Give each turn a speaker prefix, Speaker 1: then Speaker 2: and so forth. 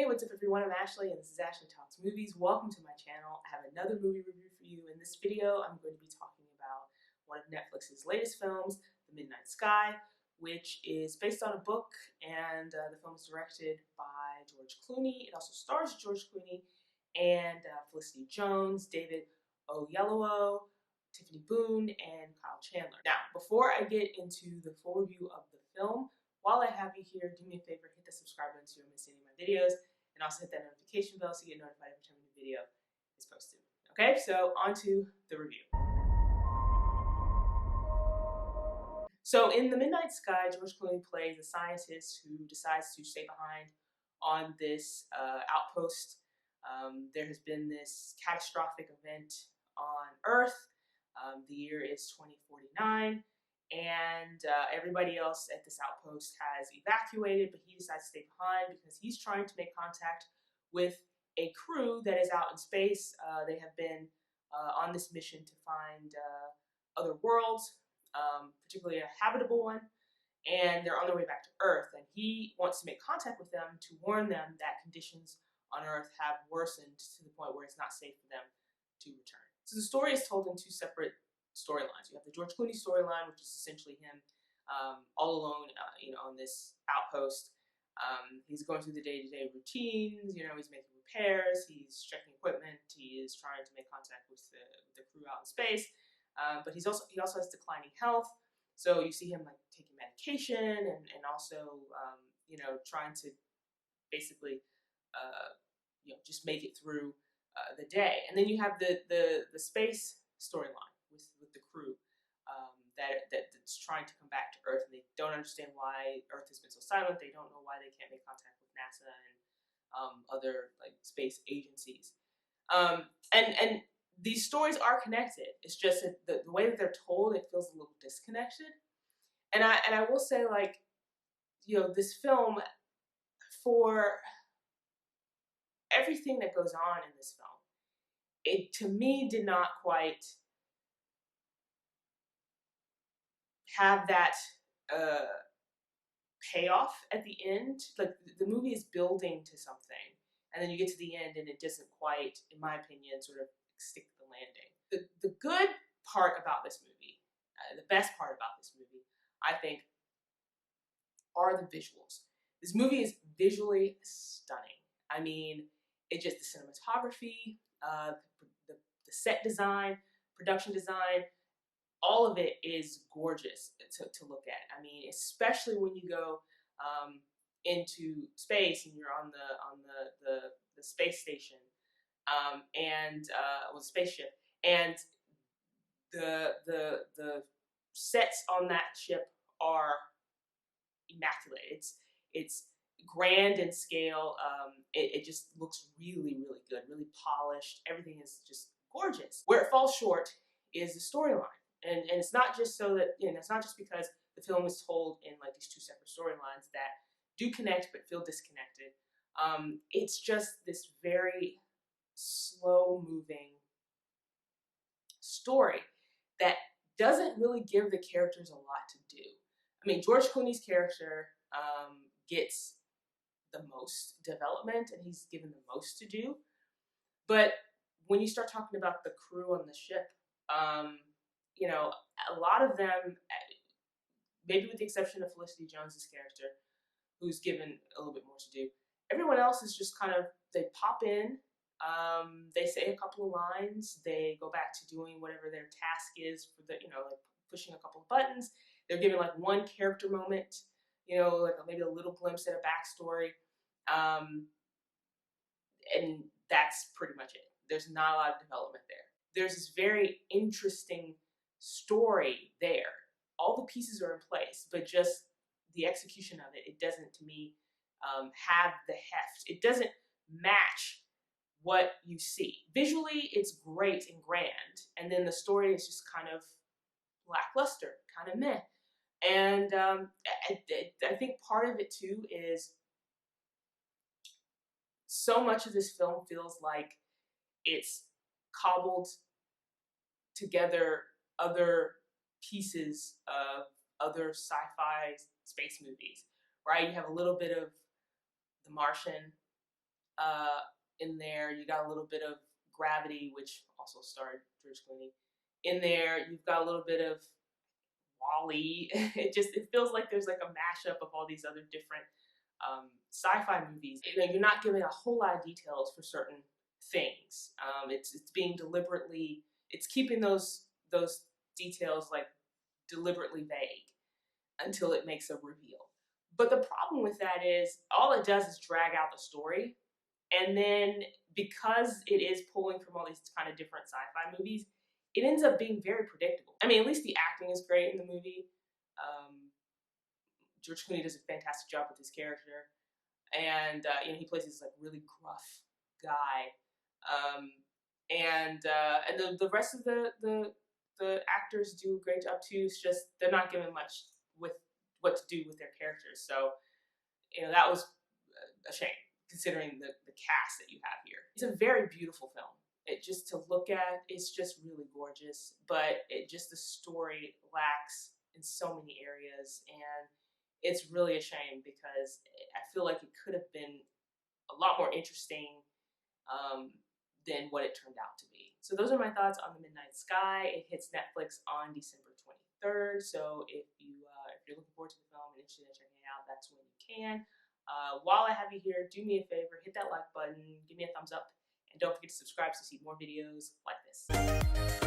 Speaker 1: Hey, what's up everyone? I'm Ashley and this is Ashley Talks Movies. Welcome to my channel. I have another movie review for you. In this video, I'm going to be talking about one of Netflix's latest films, The Midnight Sky, which is based on a book, and the film is directed by George Clooney. It also stars George Clooney and Felicity Jones, David Oyelowo, Tiffany Boone, and Kyle Chandler. Now, before I get into the full review of the film, while I have you here, do me a favor, hit the subscribe button so you don't miss any of my videos, and also hit that notification bell so you get notified every time a new video is posted. Okay, so on to the review. So in The Midnight Sky, George Clooney plays a scientist who decides to stay behind on this outpost. There has been this catastrophic event on Earth. The year is 2049. And everybody else at this outpost has evacuated, but he decides to stay behind because he's trying to make contact with a crew that is out in space. They have been on this mission to find other worlds, particularly a habitable one, and they're on their way back to Earth. And he wants to make contact with them to warn them that conditions on Earth have worsened to the point where it's not safe for them to return. So the story is told in two separate storylines. You have the George Clooney storyline, which is essentially him all alone, on this outpost. He's going through the day-to-day routines. He's making repairs. He's checking equipment. He is trying to make contact with the crew out in space. But he also has declining health. So you see him like taking medication and also trying to basically just make it through the day. And then you have the space storyline with the crew that's trying to come back to Earth, and they don't understand why Earth has been so silent. They don't know why they can't make contact with NASA and other like space agencies. And these stories are connected. It's just that the way that they're told, it feels a little disconnected. And I will say, like, this film, for everything that goes on in this film, it to me did not quite have that payoff at the end. Like, the movie is building to something, and then you get to the end and it doesn't quite, in my opinion, sort of stick the landing. The good part about this movie, the best part about this movie, I think, are the visuals. This movie is visually stunning. I mean, the cinematography, the set design, production design, all of it is gorgeous to look at. I mean, especially when you go into space and you're on the space station the spaceship, and the sets on that ship are immaculate. It's grand in scale. It just looks really, really good, really polished. Everything is just gorgeous. Where it falls short is the storyline. And it's not just so that, it's not just because the film is told in like these two separate storylines that do connect but feel disconnected. It's just this very slow-moving story that doesn't really give the characters a lot to do. I mean, George Clooney's character gets the most development, and he's given the most to do. But when you start talking about the crew on the ship, a lot of them, maybe with the exception of Felicity Jones's character, who's given a little bit more to do, everyone else is just kind of, they pop in, they say a couple of lines, they go back to doing whatever their task is for the, like pushing a couple of buttons. They're given like one character moment, like maybe a little glimpse at a backstory, and that's pretty much it. There's not a lot of development there. There's this very interesting story there. All the pieces are in place, but just the execution of it doesn't, to me, have the heft. It doesn't match what you see. Visually, it's great and grand, and then the story is just kind of lackluster, kind of meh. And I think part of it too is so much of this film feels like it's cobbled together other pieces of other sci-fi space movies, right? You have a little bit of The Martian, in there. You got a little bit of Gravity, which also starred George Clooney. In there, you've got a little bit of Wall-E. It feels like there's like a mashup of all these other different sci-fi movies. You're not given a whole lot of details for certain things. It's being deliberately, it's keeping those details like deliberately vague until it makes a reveal. But the problem with that is all it does is drag out the story. And then because it is pulling from all these kind of different sci-fi movies, it ends up being very predictable. I mean, at least the acting is great in the movie. George Clooney does a fantastic job with his character, and he plays this like really gruff guy, and the rest of the actors do a great job too. It's just they're not given much with what to do with their characters, so that was a shame considering the cast that you have here. It's a very beautiful film. It just to look at, it's just really gorgeous, but the story lacks in so many areas, and it's really a shame because I feel like it could have been a lot more interesting than what it turned out to be. So those are my thoughts on The Midnight Sky. It hits Netflix on December 23rd. So if you're looking forward to the film and interested in checking it out, that's when you can. While I have you here, do me a favor, hit that like button, give me a thumbs up, and don't forget to subscribe to see more videos like this.